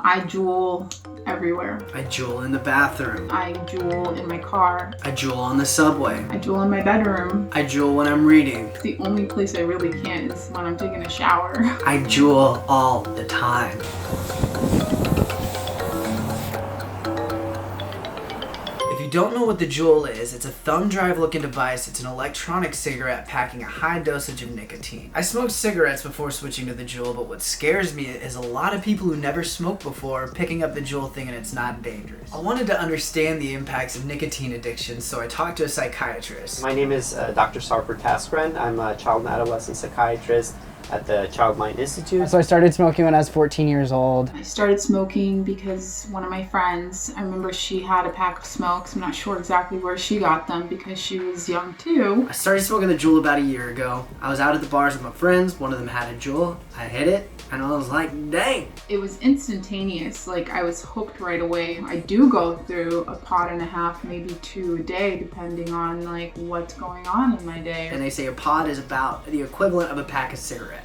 I Juul everywhere. I Juul in the bathroom. I Juul in my car. I Juul on the subway. I Juul in my bedroom. I Juul when I'm reading. The only place I really can't is when I'm taking a shower. I Juul all the time. If you don't know what the Juul is, it's a thumb drive looking device. It's an electronic cigarette packing a high dosage of nicotine. I smoked cigarettes before switching to the Juul, but what scares me is a lot of people who never smoked before picking up the Juul thinking it's not dangerous. I wanted to understand the impacts of nicotine addiction, so I talked to a psychiatrist. My name is Dr. Sarper Taskiran. I'm a child and adolescent psychiatrist at the Child Mind Institute. So I started smoking when I was 14 years old. I started smoking because one of my friends, I remember she had a pack of smokes. I'm not sure exactly where she got them because she was young too. I started smoking the Juul about a year ago. I was out at the bars with my friends. One of them had a Juul. I hit it, and I was like, dang. It was instantaneous. Like, I was hooked right away. I do go through a pot and a half, maybe two a day, depending on like what's going on in my day. And they say a pod is about the equivalent of a pack of cigarettes.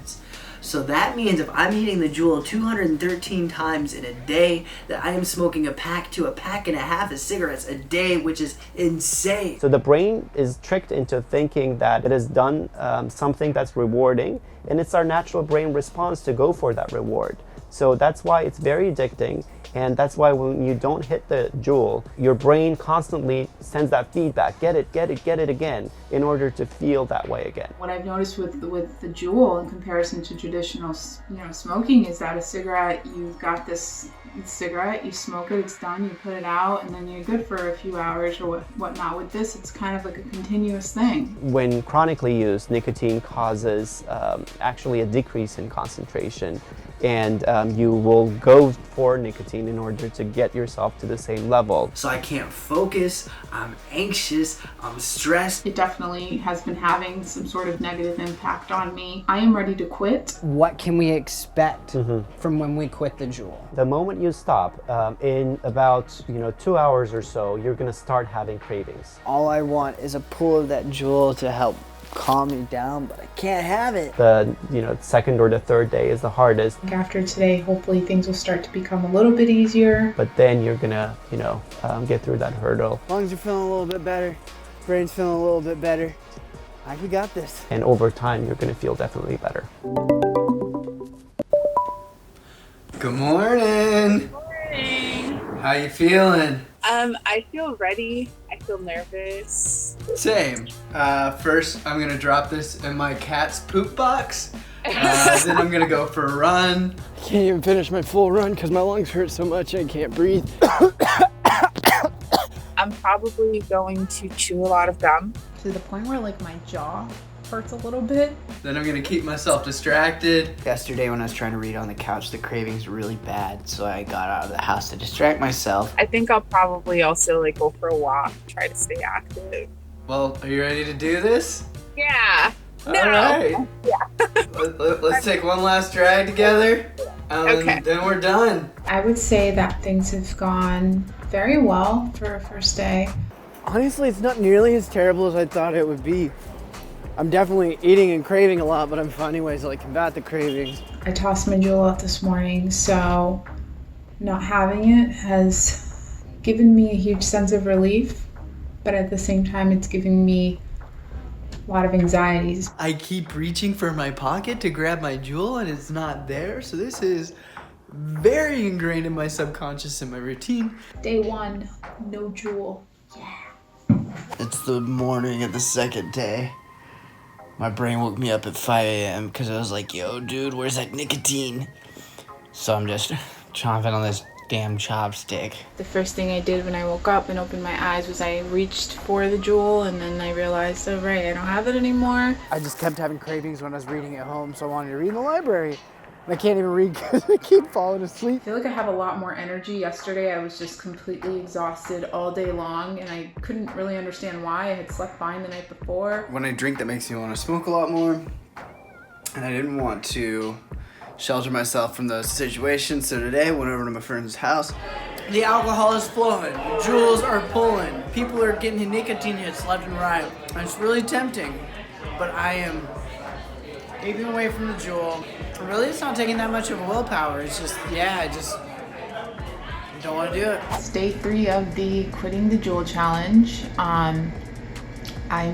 So that means if I'm hitting the Juul 213 times in a day, that I am smoking a pack to a pack and a half of cigarettes a day, which is insane. So the brain is tricked into thinking that it has done something that's rewarding, and it's our natural brain response to go for that reward. So that's why it's very addicting, and that's why when you don't hit the Juul, your brain constantly sends that feedback, get it again, in order to feel that way again. What I've noticed with the Juul in comparison to traditional, smoking is that a cigarette, you've got this cigarette, you smoke it, it's done, you put it out, and then you're good for a few hours or whatnot. With this, it's kind of like a continuous thing. When chronically used, nicotine causes actually a decrease in concentration, and you will go for nicotine in order to get yourself to the same level. So I can't focus, I'm anxious, I'm stressed. It definitely has been having some sort of negative impact on me. I am ready to quit. What can we expect from when we quit the Juul? The moment you stop, in about 2 hours or so, you're gonna start having cravings. All I want is a pull of that Juul to help calm me down, but I can't have it. The second or the third day is the hardest, After today, hopefully things will start to become a little bit easier. but then you're gonna get through that hurdle, Lungs are feeling a little bit better, brain's feeling a little bit better. We got this. and over time you're gonna feel definitely better. Good morning. Morning. How you feeling? I feel ready. I feel nervous. Same. First, I'm gonna drop this in my cat's poop box. Then I'm gonna go for a run. I can't even finish my full run because my lungs hurt so much I can't breathe. I'm probably going to chew a lot of gum. To the point where like my jaw hurts a little bit. Then I'm gonna keep myself distracted. Yesterday when I was trying to read on the couch, the cravings were really bad, so I got out of the house to distract myself. I think I'll probably also go for a walk, try to stay active. Well, are you ready to do this? Yeah. All right. Yeah. Let's take one last drag together. Okay. Then we're done. I would say that things have gone very well for a first day. Honestly, it's not nearly as terrible as I thought it would be. I'm definitely eating and craving a lot, but I'm finding ways to combat the cravings. I tossed my Juul out this morning, so not having it has given me a huge sense of relief, but at the same time it's giving me a lot of anxieties. I keep reaching for my pocket to grab my Juul and it's not there, so this is very ingrained in my subconscious and my routine. Day one, no Juul. It's the morning of the second day. My brain woke me up at 5 a.m. because I was like, yo, dude, where's that nicotine? So I'm just chomping on this damn chopstick. The first thing I did when I woke up and opened my eyes was I reached for the Juul, and then I realized, oh right, I don't have it anymore. I just kept having cravings when I was reading at home, so I wanted to read in the library. And I can't even read because I keep falling asleep. I feel like I have a lot more energy. Yesterday I was just completely exhausted all day long, and I couldn't really understand why. I had slept fine the night before. When I drink, that makes me want to smoke a lot more, and I didn't want to shelter myself from those situations, so today I went over to my friend's house. The alcohol is flowing, the Juuls are pulling, people are getting nicotine hits left and right. And it's really tempting, but I am keeping away from the Juul. Really, it's not taking that much of a willpower. It's just, Don't want to do it. It's day 3 of the quitting the Juul challenge. I'm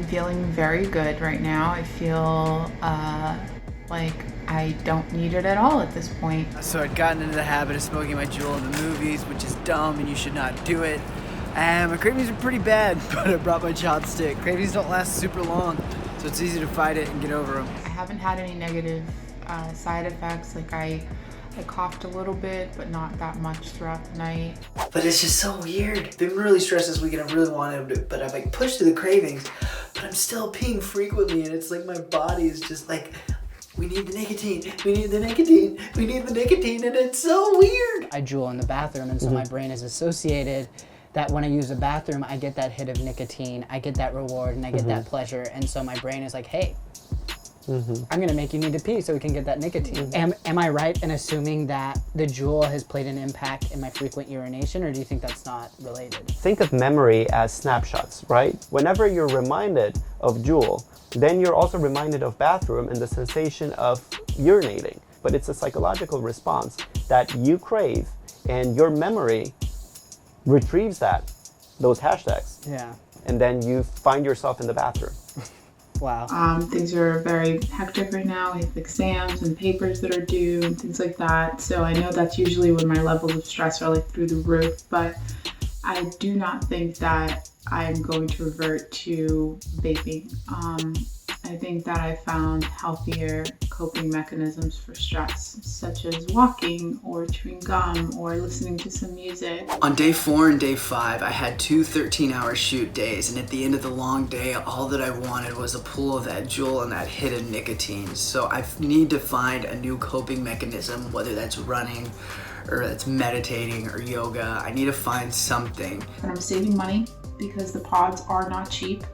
feeling very good right now. I feel like I don't need it at all at this point. So I'd gotten into the habit of smoking my Juul in the movies, which is dumb and you should not do it. And my cravings are pretty bad, but I brought my chopstick. Cravings don't last super long, so it's easy to fight it and get over them. I haven't had any negative side effects. Like I coughed a little bit, but not that much throughout the night. But it's just so weird. Been really stressed this weekend. I really wanted to, but I'm like pushed to the cravings, but I'm still peeing frequently, and it's like my body is just like, we need the nicotine, we need the nicotine, we need the nicotine, and it's so weird. I Juul in the bathroom, and so my brain is associated that when I use the bathroom, I get that hit of nicotine, I get that reward, and I get that pleasure, and so my brain is like, hey, I'm gonna make you need to pee so we can get that nicotine. Am I right in assuming that the Juul has played an impact in my frequent urination, or do you think that's not related? Think of memory as snapshots, right? Whenever you're reminded of Juul, then you're also reminded of bathroom and the sensation of urinating. But it's a psychological response that you crave, and your memory retrieves those hashtags. Yeah. And then you find yourself in the bathroom. Wow. Things are very hectic right now. We have exams and papers that are due and things like that. So I know that's usually when my levels of stress are like through the roof, but I do not think that I'm going to revert to vaping. I think that I found healthier coping mechanisms for stress, such as walking or chewing gum or listening to some music. On day 4 and day 5, I had 2 13-hour shoot days, and at the end of the long day, all that I wanted was a pull of that Juul and that hit of nicotine. So I need to find a new coping mechanism, whether that's running or that's meditating or yoga. I need to find something. And I'm saving money because the pods are not cheap.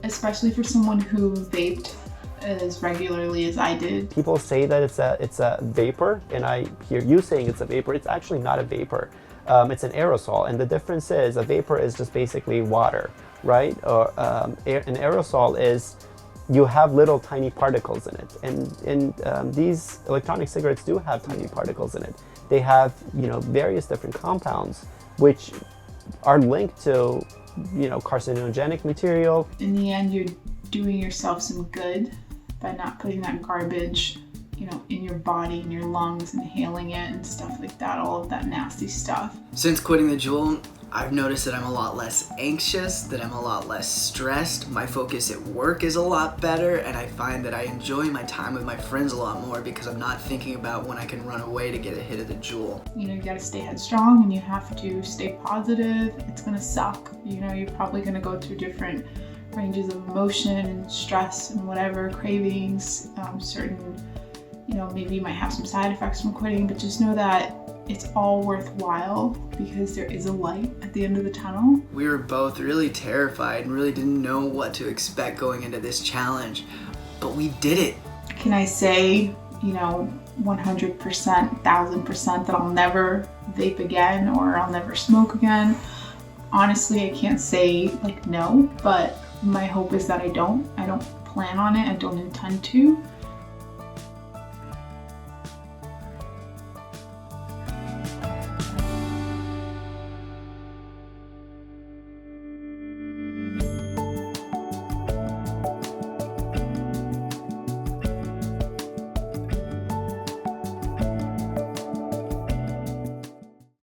Especially for someone who vaped as regularly as I did. People say that it's a vapor, and I hear you saying it's a vapor. It's actually not a vapor. It's an aerosol, and the difference is a vapor is just basically water, right? Or an aerosol is you have little tiny particles in it, and these electronic cigarettes do have tiny particles in it. They have various different compounds which are linked to carcinogenic material. In the end, you're doing yourself some good by not putting that garbage, in your body, in your lungs, inhaling it and stuff like that, all of that nasty stuff. Since quitting the Juul, I've noticed that I'm a lot less anxious, that I'm a lot less stressed, my focus at work is a lot better, and I find that I enjoy my time with my friends a lot more because I'm not thinking about when I can run away to get a hit of the Juul. You gotta stay headstrong and you have to stay positive. It's gonna suck. You're probably gonna go through different ranges of emotion and stress and whatever, cravings, certain, maybe you might have some side effects from quitting, but just know that it's all worthwhile because there is a light at the end of the tunnel. We were both really terrified and really didn't know what to expect going into this challenge, but we did it. Can I say, 100%, 1000% that I'll never vape again or I'll never smoke again? Honestly, I can't say no, but my hope is that I don't plan on it. I don't intend to.